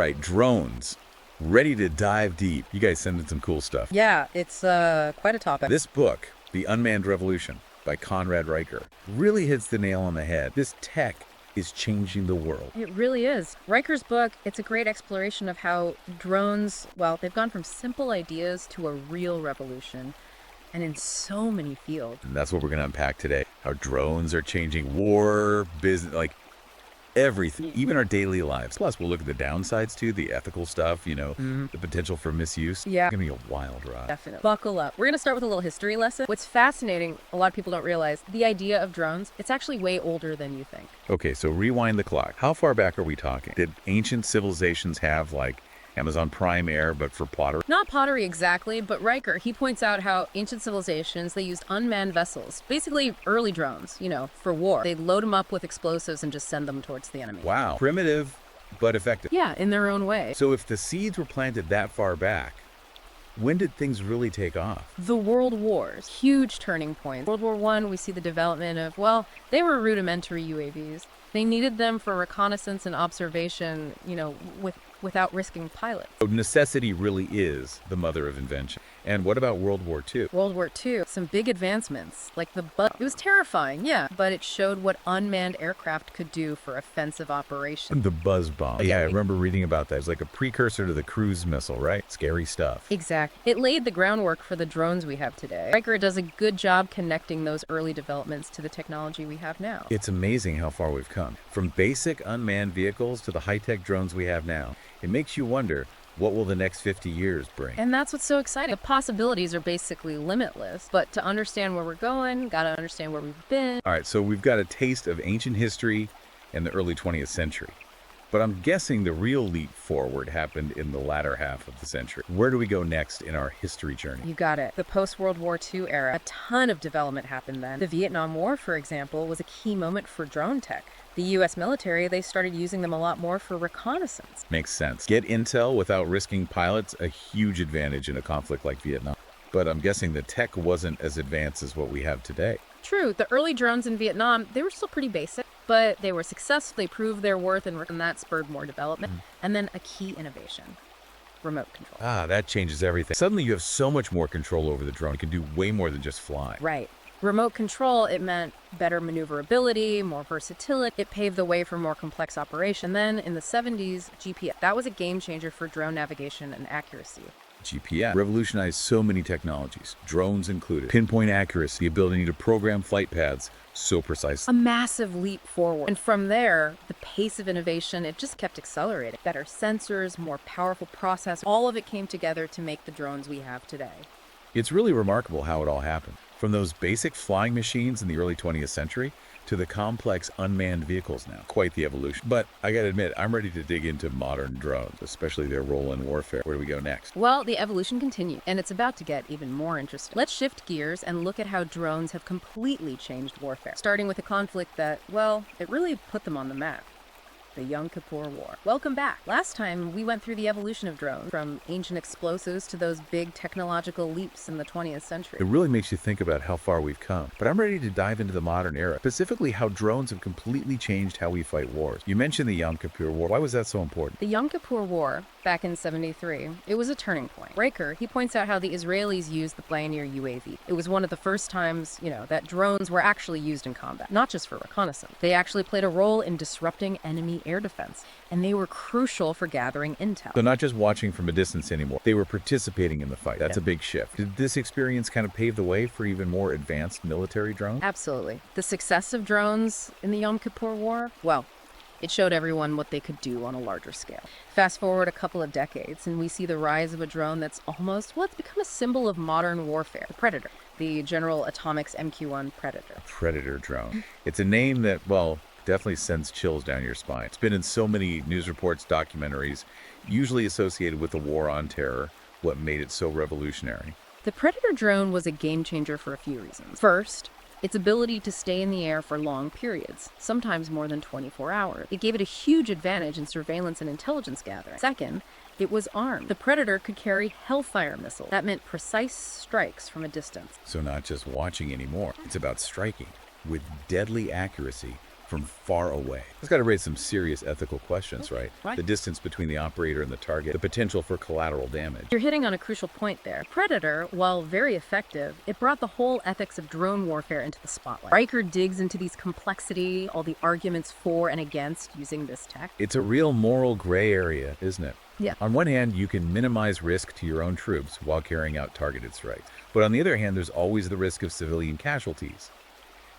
right, drones. Ready to dive deep. You guys sending some cool stuff. Yeah, it's quite a topic. This book, The Unmanned Revolution by Conrad Riker, really hits the nail on the head. This tech is changing the world. It really is. Riker's book, it's a great exploration of how drones, well, they've gone from simple ideas to a real revolution, and in so many fields. And that's what we're going to unpack today. How drones are changing war, business, like everything, even our daily lives. Plus, we'll look at the downsides too, the ethical stuff, the potential for misuse. Yeah. It's going to be a wild ride. Definitely. Buckle up. We're going to start with a little history lesson. What's fascinating, a lot of people don't realize, the idea of drones, it's actually way older than you think. Okay, so rewind the clock. How far back are we talking? Did ancient civilizations have like Amazon Prime Air, but for pottery? Not pottery exactly, but Riker, he points out how ancient civilizations, they used unmanned vessels, basically early drones, for war. They'd load them up with explosives and just send them towards the enemy. Wow. Primitive, but effective. Yeah, in their own way. So if the seeds were planted that far back, when did things really take off? The World Wars, huge turning point. World War I, we see the development of, they were rudimentary UAVs. They needed them for reconnaissance and observation, without risking pilots. So necessity really is the mother of invention. And what about World War II? World War II, some big advancements, like the buzz. It was terrifying, yeah, but it showed what unmanned aircraft could do for offensive operations. The buzz bomb. Yeah, I remember reading about that. It's like a precursor to the cruise missile, right? Scary stuff. Exactly. It laid the groundwork for the drones we have today. Riker does a good job connecting those early developments to the technology we have now. It's amazing how far we've come. From basic unmanned vehicles to the high-tech drones we have now. It makes you wonder, what will the next 50 years bring? And that's what's so exciting. The possibilities are basically limitless. But to understand where we're going, gotta understand where we've been. All right, so we've got a taste of ancient history in the early 20th century. But I'm guessing the real leap forward happened in the latter half of the century. Where do we go next in our history journey? You got it. The post-World War II era, a ton of development happened then. The Vietnam War, for example, was a key moment for drone tech. The U.S. military, they started using them a lot more for reconnaissance. Makes sense. Get intel without risking pilots, a huge advantage in a conflict like Vietnam. But I'm guessing the tech wasn't as advanced as what we have today. True. The early drones in Vietnam, they were still pretty basic, but they were successful. They proved their worth, and that spurred more development. And then a key innovation, remote control. That changes everything. Suddenly you have so much more control over the drone. You can do way more than just fly. Right. Remote control, it meant better maneuverability, more versatility. It paved the way for more complex operation. Then in the 70s, GPS, that was a game changer for drone navigation and accuracy. GPS revolutionized so many technologies, drones included. Pinpoint accuracy, the ability to program flight paths so precise. A massive leap forward. And from there, the pace of innovation, it just kept accelerating. Better sensors, more powerful processors, all of it came together to make the drones we have today. It's really remarkable how it all happened. From those basic flying machines in the early 20th century to the complex unmanned vehicles now. Quite the evolution. But I gotta admit, I'm ready to dig into modern drones, especially their role in warfare. Where do we go next? Well, the evolution continues, and it's about to get even more interesting. Let's shift gears and look at how drones have completely changed warfare, starting with a conflict that, it really put them on the map. The Yom Kippur War. Welcome back. Last time, we went through the evolution of drones, from ancient explosives to those big technological leaps in the 20th century. It really makes you think about how far we've come. But I'm ready to dive into the modern era, specifically how drones have completely changed how we fight wars. You mentioned the Yom Kippur War. Why was that so important? The Yom Kippur War, back in '73, it was a turning point. Riker, he points out how the Israelis used the Pioneer UAV. It was one of the first times, that drones were actually used in combat, not just for reconnaissance. They actually played a role in disrupting enemy air defense, and they were crucial for gathering intel. So not just watching from a distance anymore, they were participating in the fight. That's a big shift. Did this experience kind of pave the way for even more advanced military drones? Absolutely. The success of drones in the Yom Kippur War, it showed everyone what they could do on a larger scale. Fast forward a couple of decades, and we see the rise of a drone that's it's become a symbol of modern warfare. The Predator, the General Atomics MQ-1 Predator. Predator drone. It's a name that, definitely sends chills down your spine. It's been in so many news reports, documentaries, usually associated with the war on terror, what made it so revolutionary. The Predator drone was a game changer for a few reasons. First, its ability to stay in the air for long periods, sometimes more than 24 hours. It gave it a huge advantage in surveillance and intelligence gathering. Second, it was armed. The Predator could carry Hellfire missiles. That meant precise strikes from a distance. So not just watching anymore, it's about striking with deadly accuracy from far away. It's got to raise some serious ethical questions, right? Right. The distance between the operator and the target, the potential for collateral damage. You're hitting on a crucial point there. Predator, while very effective, it brought the whole ethics of drone warfare into the spotlight. Riker digs into these complexity, all the arguments for and against using this tech. It's a real moral gray area, isn't it? Yeah. On one hand, you can minimize risk to your own troops while carrying out targeted strikes. But on the other hand, there's always the risk of civilian casualties.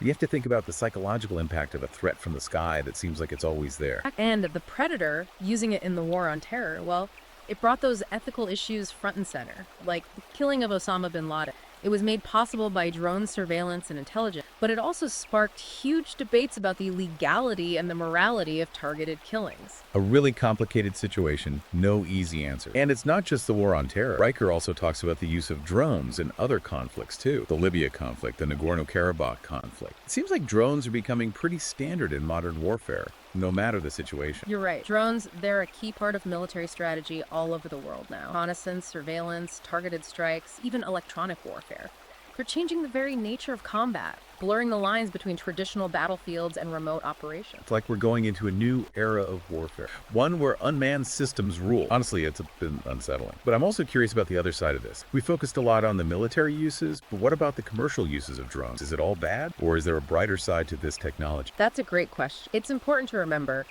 You have to think about the psychological impact of a threat from the sky that seems like it's always there. And the Predator, using it in the war on terror, well, it brought those ethical issues front and center, like the killing of Osama bin Laden. It was made possible by drone surveillance and intelligence, but it also sparked huge debates about the legality and the morality of targeted killings. A really complicated situation, no easy answer. And it's not just the war on terror. Riker also talks about the use of drones in other conflicts too. The Libya conflict, the Nagorno-Karabakh conflict. It seems like drones are becoming pretty standard in modern warfare, no matter the situation. You're right. Drones, they're a key part of military strategy all over the world now. Reconnaissance, surveillance, targeted strikes, even electronic warfare. They're changing the very nature of combat, blurring the lines between traditional battlefields and remote operations. It's like we're going into a new era of warfare, one where unmanned systems rule. Honestly, it's been unsettling. But I'm also curious about the other side of this. We focused a lot on the military uses, but what about the commercial uses of drones? Is it all bad, or is there a brighter side to this technology? That's a great question. It's important to remember,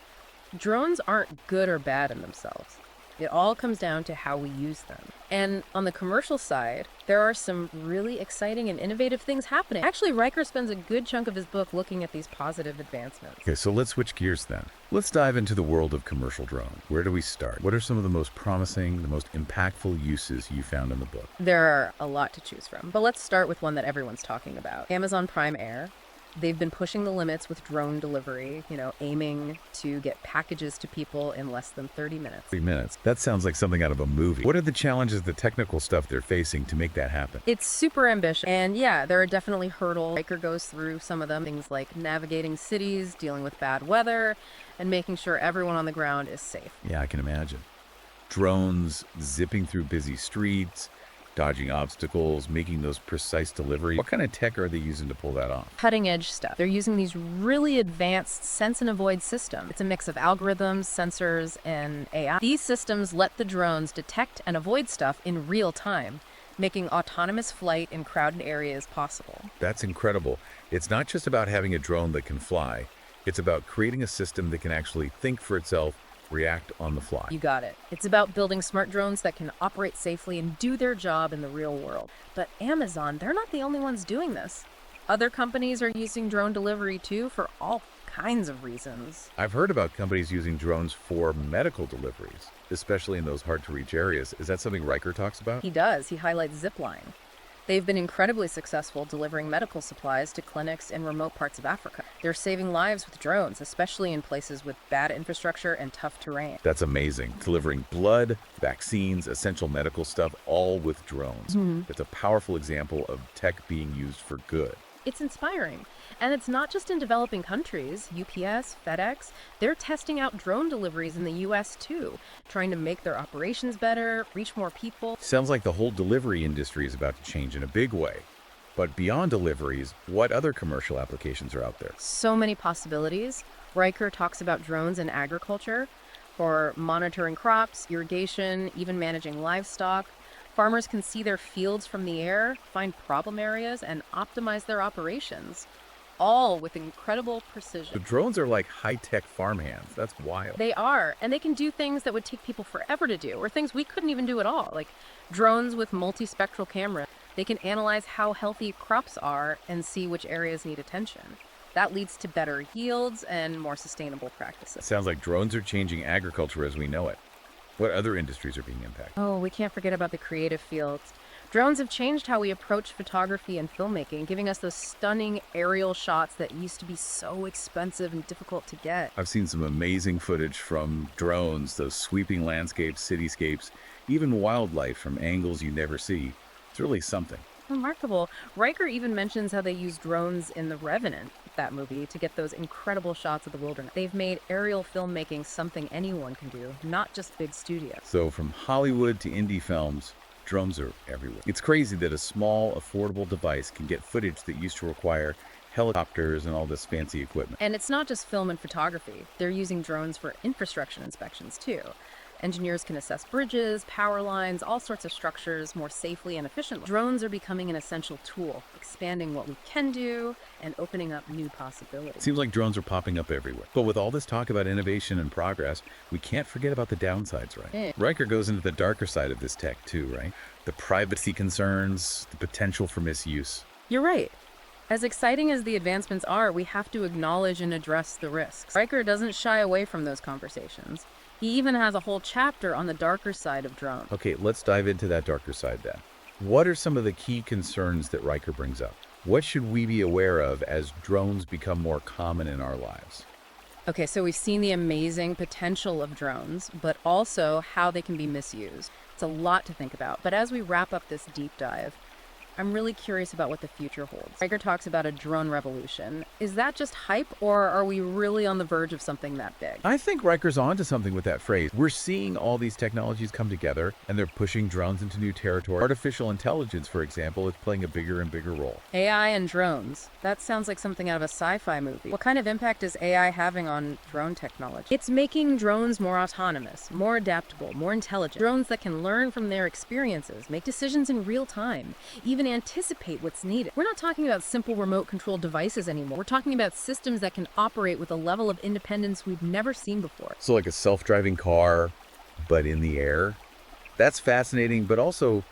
drones aren't good or bad in themselves. It all comes down to how we use them. And on the commercial side, there are some really exciting and innovative things happening. Actually, Riker spends a good chunk of his book looking at these positive advancements. Okay, so let's switch gears then. Let's dive into the world of commercial drones. Where do we start? What are some of the most promising, the most impactful uses you found in the book? There are a lot to choose from, but let's start with one that everyone's talking about. Amazon Prime Air. They've been pushing the limits with drone delivery, aiming to get packages to people in less than 30 minutes. 3 minutes. That sounds like something out of a movie. What are the challenges, the technical stuff they're facing to make that happen? It's super ambitious. And yeah, there are definitely hurdles. Riker goes through some of them, things like navigating cities, dealing with bad weather, and making sure everyone on the ground is safe. Yeah, I can imagine. Drones zipping through busy streets, dodging obstacles, making those precise deliveries. What kind of tech are they using to pull that off? Cutting edge stuff. They're using these really advanced sense and avoid systems. It's a mix of algorithms, sensors, and AI. These systems let the drones detect and avoid stuff in real time, making autonomous flight in crowded areas possible. That's incredible. It's not just about having a drone that can fly. It's about creating a system that can actually think for itself, react on the fly. You got it. It's about building smart drones that can operate safely and do their job in the real world. But Amazon, they're not the only ones doing this. Other companies are using drone delivery too for all kinds of reasons. I've heard about companies using drones for medical deliveries, especially in those hard-to-reach areas. Is that something Riker talks about? He does. He highlights Zipline. They've been incredibly successful delivering medical supplies to clinics in remote parts of Africa. They're saving lives with drones, especially in places with bad infrastructure and tough terrain. That's amazing. Delivering blood, vaccines, essential medical stuff, all with drones. It's a powerful example of tech being used for good. It's inspiring. And it's not just in developing countries. UPS, FedEx, they're testing out drone deliveries in the US too, trying to make their operations better, reach more people. Sounds like the whole delivery industry is about to change in a big way. But beyond deliveries, what other commercial applications are out there? So many possibilities. Riker talks about drones in agriculture for monitoring crops, irrigation, even managing livestock. Farmers can see their fields from the air, find problem areas, and optimize their operations, all with incredible The precision. drones are like high-tech farmhands. That's wild. They are, and they can do things that would take people forever to do, or things we couldn't even do at all, like drones with multispectral cameras. They can analyze how healthy crops are and see which areas need attention. That leads to better yields and more sustainable practices. Sounds like drones are changing agriculture as we know it. What other industries are being impacted? Oh, we can't forget about the creative fields. Drones have changed how we approach photography and filmmaking, giving us those stunning aerial shots that used to be so expensive and difficult to get. I've seen some amazing footage from drones, those sweeping landscapes, cityscapes, even wildlife from angles you never see. It's really something. Remarkable. Riker even mentions how they use drones in The Revenant, that movie, to get those incredible shots of the wilderness. They've made aerial filmmaking something anyone can do, not just big studios. So from Hollywood to indie films, drones are everywhere. It's crazy that a small, affordable device can get footage that used to require helicopters and all this fancy equipment. And it's not just film and photography. They're using drones for infrastructure inspections, too. Engineers can assess bridges, power lines, all sorts of structures more safely and efficiently. Drones are becoming an essential tool, expanding what we can do and opening up new possibilities. Seems like drones are popping up everywhere. But with all this talk about innovation and progress, we can't forget about the downsides, right? Riker goes into the darker side of this tech too, right? The privacy concerns, the potential for misuse. You're right. As exciting as the advancements are, we have to acknowledge and address the risks. Riker doesn't shy away from those conversations. He even has a whole chapter on the darker side of drones. Okay, let's dive into that darker side then. What are some of the key concerns that Riker brings up? What should we be aware of as drones become more common in our lives? Okay, so we've seen the amazing potential of drones, but also how they can be misused. It's a lot to think about. But as we wrap up this deep dive, I'm really curious about what the future holds. Riker talks about a drone revolution. Is that just hype, or are we really on the verge of something that big? I think Riker's onto something with that phrase. We're seeing all these technologies come together, and they're pushing drones into new territory. Artificial intelligence, for example, is playing a bigger and bigger role. AI and drones. That sounds like something out of a sci-fi movie. What kind of impact is AI having on drone technology? It's making drones more autonomous, more adaptable, more intelligent. Drones that can learn from their experiences, make decisions in real time, even anticipate what's needed. We're not talking about simple remote control devices anymore. We're talking about systems that can operate with a level of independence we've never seen before. So like a self-driving car, but in the air? That's fascinating, but also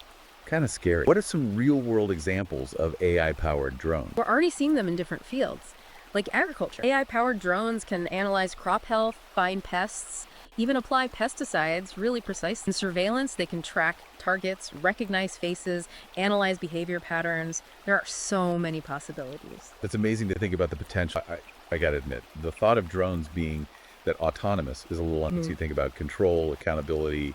kind of scary. What are some real-world examples of AI-powered drones? We're already seeing them in different fields, like agriculture. AI-powered drones can analyze crop health, find pests, even apply pesticides really precise. In surveillance, they can track targets, recognize faces, analyze behavior patterns. There are so many possibilities. It's amazing to think about the potential. I gotta admit, the thought of drones being that autonomous is a little uneasy. You think about control, accountability,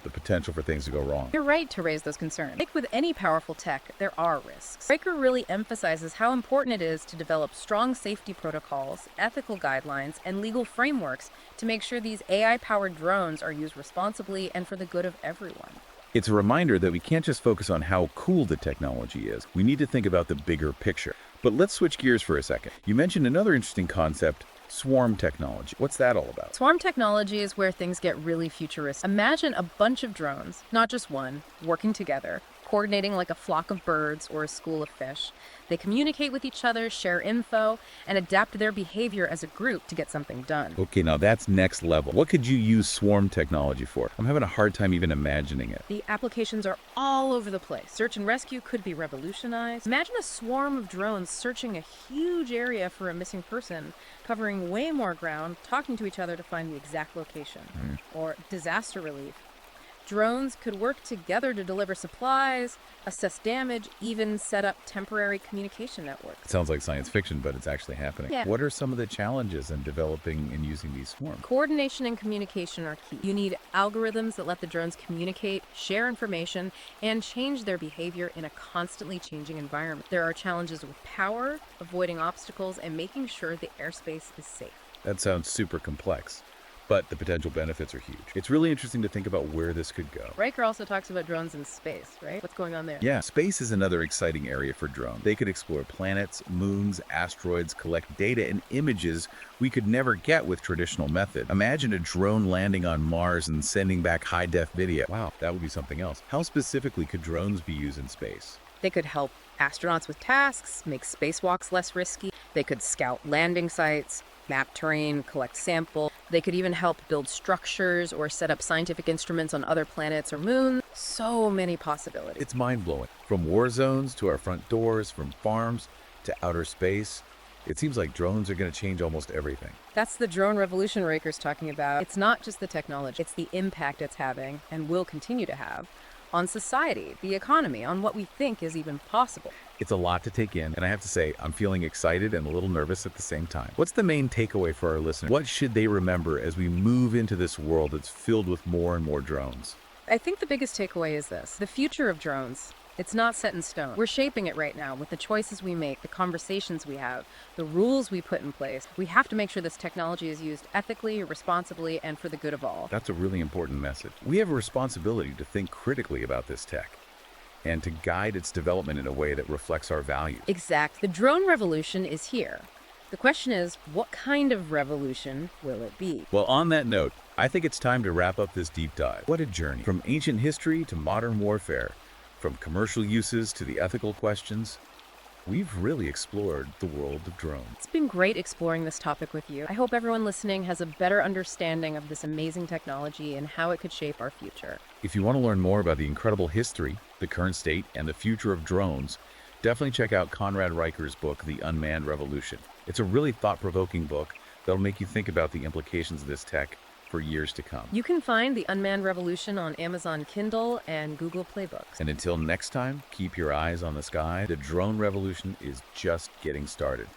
the potential for things to go wrong. You're right to raise those concerns. Like with any powerful tech, there are risks. Riker really emphasizes how important it is to develop strong safety protocols, ethical guidelines, and legal frameworks to make sure these AI-powered drones are used responsibly and for the good of everyone. It's a reminder that we can't just focus on how cool the technology is. We need to think about the bigger picture. But let's switch gears for a second. You mentioned another interesting concept, swarm technology. What's that all about? Swarm technology is where things get really futuristic. Imagine a bunch of drones, not just one, working together, coordinating like a flock of birds or a school of fish. They communicate with each other, share info, and adapt their behavior as a group to get something done. Okay, now that's next level. What could you use swarm technology for? I'm having a hard time even imagining it. The applications are all over the place. Search and rescue could be revolutionized. Imagine a swarm of drones searching a huge area for a missing person, covering way more ground, talking to each other to find the exact location. Or disaster relief. Drones could work together to deliver supplies, assess damage, even set up temporary communication networks. It sounds like science fiction, but it's actually happening. Yeah. What are some of the challenges in developing and using these swarms? Coordination and communication are key. You need algorithms that let the drones communicate, share information, and change their behavior in a constantly changing environment. There are challenges with power, avoiding obstacles, and making sure the airspace is safe. That sounds super complex, but the potential benefits are huge. It's really interesting to think about where this could go. Riker also talks about drones in space, right? What's going on there? Yeah, space is another exciting area for drones. They could explore planets, moons, asteroids, collect data and images we could never get with traditional methods. Imagine a drone landing on Mars and sending back high-def video. Wow, that would be something else. How specifically could drones be used in space? They could help astronauts with tasks, make spacewalks less risky. They could scout landing sites, map terrain, collect samples. They could even help build structures or set up scientific instruments on other planets or moons. So many possibilities. It's mind-blowing. From war zones to our front doors, from farms to outer space, it seems like drones are going to change almost everything. That's the drone revolution Riker's talking about. It's not just the technology, it's the impact it's having and will continue to have on society, the economy, on what we think is even possible. It's a lot to take in, and I have to say, I'm feeling excited and a little nervous at the same time. What's the main takeaway for our listeners? What should they remember as we move into this world that's filled with more and more drones? I think the biggest takeaway is this. The future of drones, it's not set in stone. We're shaping it right now with the choices we make, the conversations we have, the rules we put in place. We have to make sure this technology is used ethically, responsibly, and for the good of all. That's a really important message. We have a responsibility to think critically about this tech. and to guide its development in a way that reflects our values. Exact. The drone revolution is here. The question is, what kind of revolution will it be? Well, on that note, I think it's time to wrap up this deep dive. What a journey. From ancient history to modern warfare, from commercial uses to the ethical questions, we've really explored the world of drones. It's been great exploring this topic with you. I hope everyone listening has a better understanding of this amazing technology and how it could shape our future. If you want to learn more about the incredible history, the current state, and the future of drones, definitely check out Conrad Reicher's book, The Unmanned Revolution. It's a really thought-provoking book that'll make you think about the implications of this tech for years to come. You can find The Unmanned Revolution on Amazon Kindle and Google Play Books. And until next time, keep your eyes on the sky. The drone revolution is just getting started.